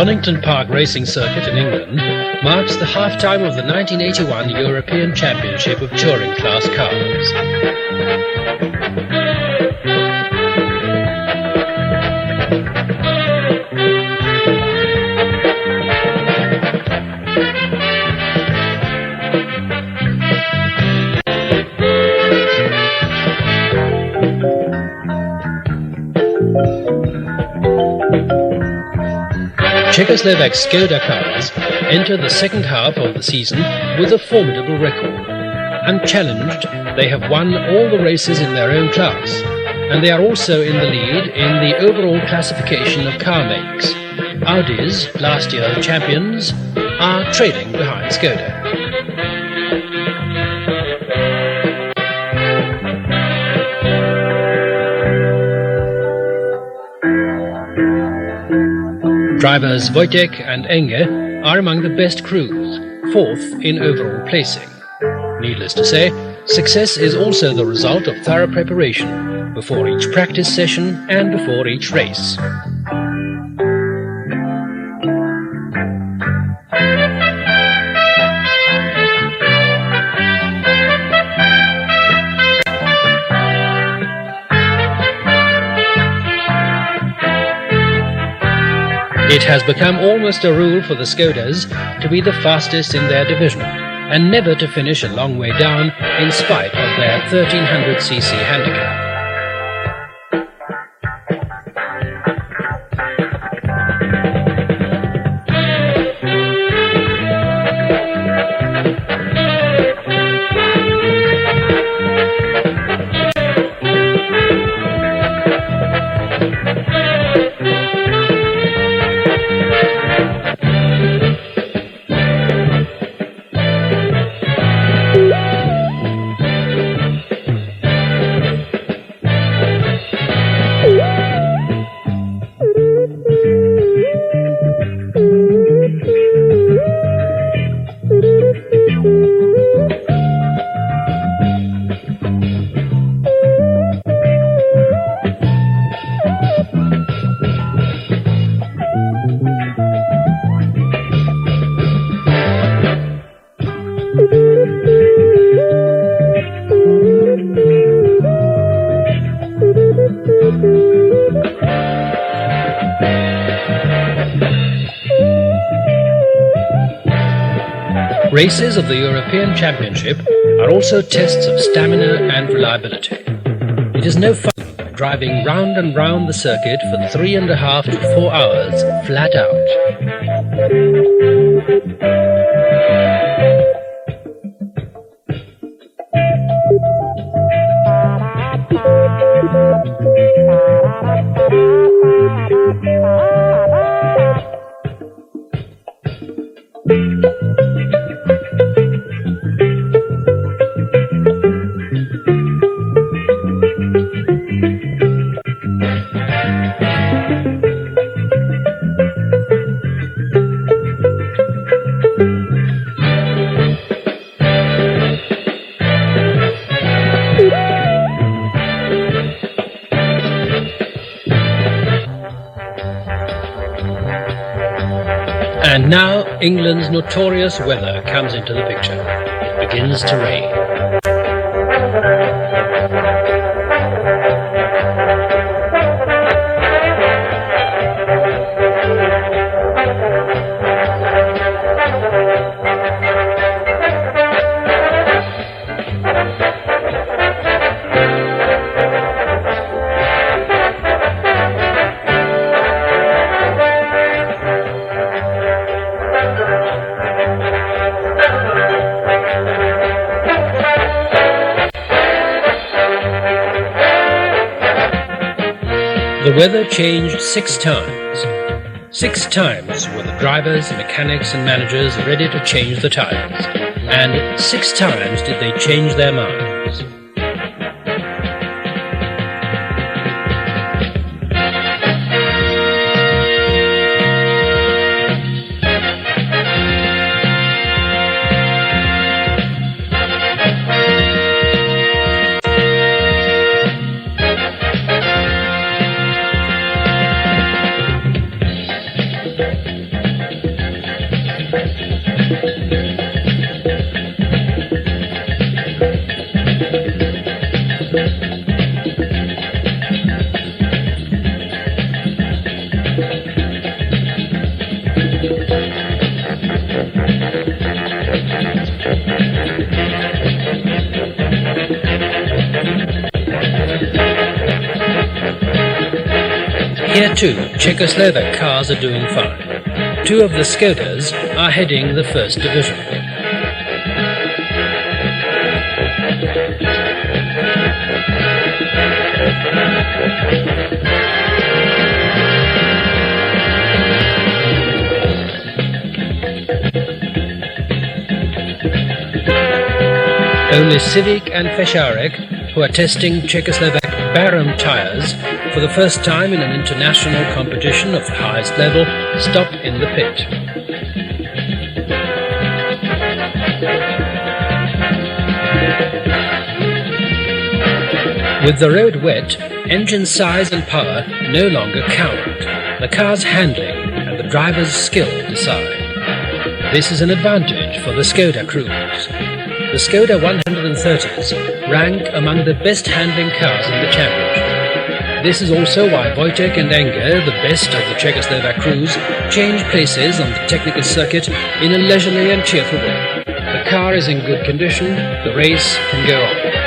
Donnington Park Racing Circuit in England marks the half-time of the 1981 European Championship of Touring Class Cars. Czechoslovak Skoda cars enter the second half of the season with a formidable record. Unchallenged, they have won all the races in their own class, and they are also in the lead in the overall classification of car makes. Audis, last year's champions, are trailing behind Skoda. Drivers Wojtek and Enge are among the best crews, fourth in overall placing. Needless to say, success is also the result of thorough preparation before each practice session and before each race. It has become almost a rule for the Skodas to be the fastest in their division and never to finish a long way down in spite of their 1300cc handicap. Races of the European Championship are also tests of stamina and reliability. It is no fun driving round and round the circuit for 3.5 to 4 hours flat out. And now England's notorious weather comes into the picture. It begins to rain. The weather changed 6 times. 6 times were the drivers, mechanics and managers ready to change the tyres. And 6 times did they change their minds. Here too, Czechoslovak cars are doing fine. Two of the Skodas are heading the first division. Only Civic and Fesharek, who are testing Czechoslovak Barum tyres for the first time in an international competition of the highest level, stop in the pit. With the road wet, engine size and power no longer count. The car's handling and the driver's skill decide. This is an advantage for the Skoda crews. The Skoda 130s rank among the best handling cars in the championship. This is also why Wojtek and Enger, the best of the Czechoslovak crews, change places on the technical circuit in a leisurely and cheerful way. The car is in good condition, the race can go on.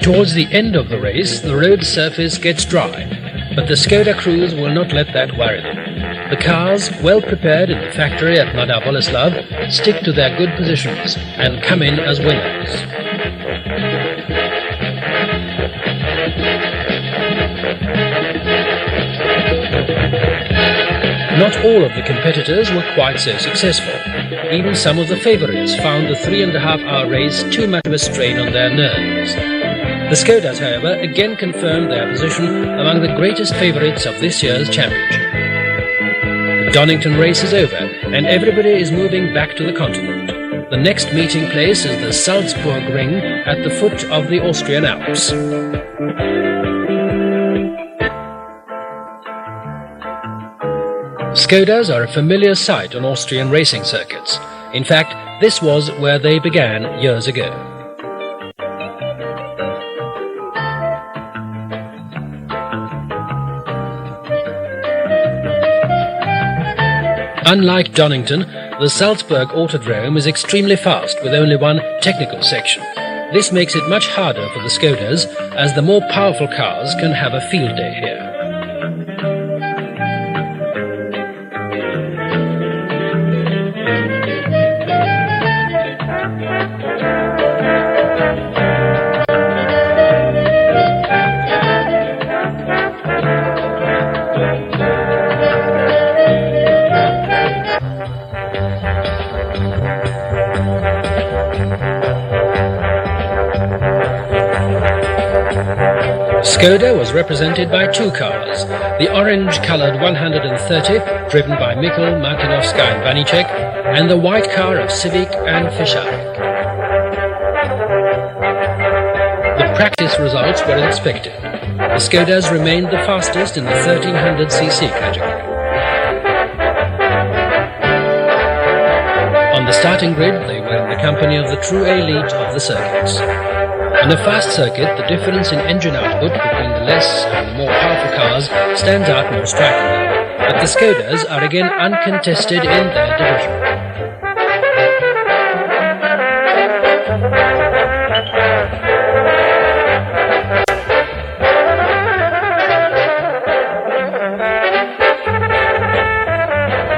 Towards the end of the race, the road surface gets dry, but the Skoda crews will not let that worry them. The cars, well prepared in the factory at Mladá Boleslav, stick to their good positions and come in as winners. Not all of the competitors were quite so successful. Even some of the favourites found the 3.5-hour race too much of a strain on their nerves. The Skodas, however, again confirmed their position among the greatest favourites of this year's championship. The Donnington race is over, and everybody is moving back to the continent. The next meeting place is the Salzburg Ring at the foot of the Austrian Alps. Skodas are a familiar sight on Austrian racing circuits. In fact, this was where they began years ago. Unlike Donnington, the Salzburg Autodrome is extremely fast with only one technical section. This makes it much harder for the Skodas, as the more powerful cars can have a field day here. Skoda was represented by two cars, the orange-coloured 130, driven by Mikl, Martinovska and Vanicek, and the white car of Civic and Fesharek. The practice results were as expected. The Skodas remained the fastest in the 1300cc category. On the starting grid, they were in the company of the true elite of the circuits. On a fast circuit, the difference in engine output between the less and the more powerful cars stands out more strikingly, but the Skodas are again uncontested in their division.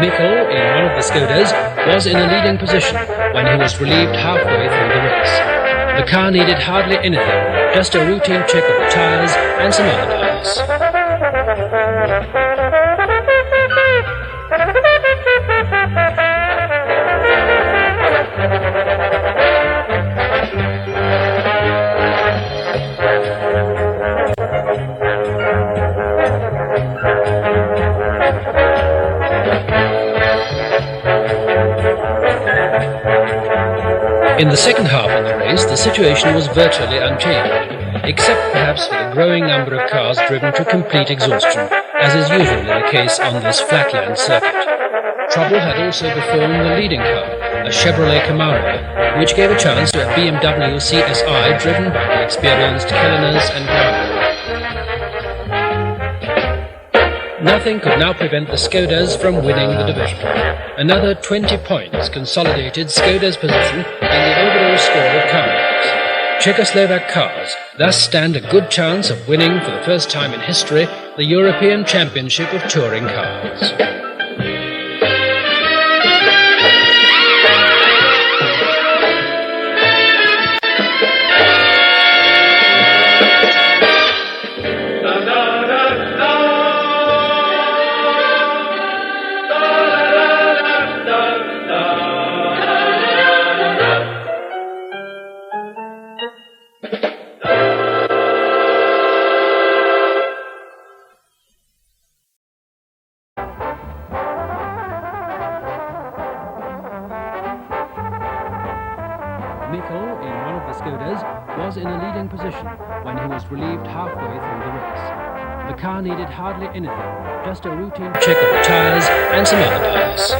Mikl, in one of the Skodas, was in a leading position when he was relieved halfway through the race. The car needed hardly anything, just a routine check of the tyres and some other parts. In the second half of the race, the situation was virtually unchanged, except perhaps for the growing number of cars driven to complete exhaustion, as is usually the case on this flatland circuit. Trouble had also befallen the leading car, a Chevrolet Camaro, which gave a chance to a BMW CSI driven by the experienced Kelleners and Garner. Nothing could now prevent the Skodas from winning the division. Another 20 points consolidated Skoda's position in the overall score of car numbers. Czechoslovak cars thus stand a good chance of winning for the first time in history the European Championship of Touring Cars. Mikkel, in one of the Skodas, was in a leading position when he was relieved halfway through the race. The car needed hardly anything, just a routine check of the tyres and some other parts.